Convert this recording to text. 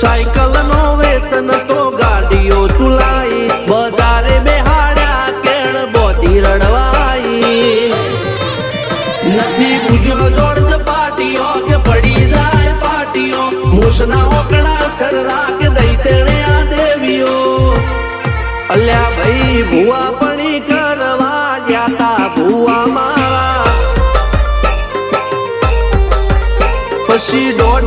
cycle no वेतन तो गाड़ियों तुलाई बजारे बेहाड़ा केण बोती रड़वाई नथी बुझो जोड़ पाटियों के पड़ी जाए पाटियों मुसना ओकड़ा कर राख दई तेने आ देवियो अल्या भाई भुआ पणी करवा जाता भुआ मारा पसी 1.5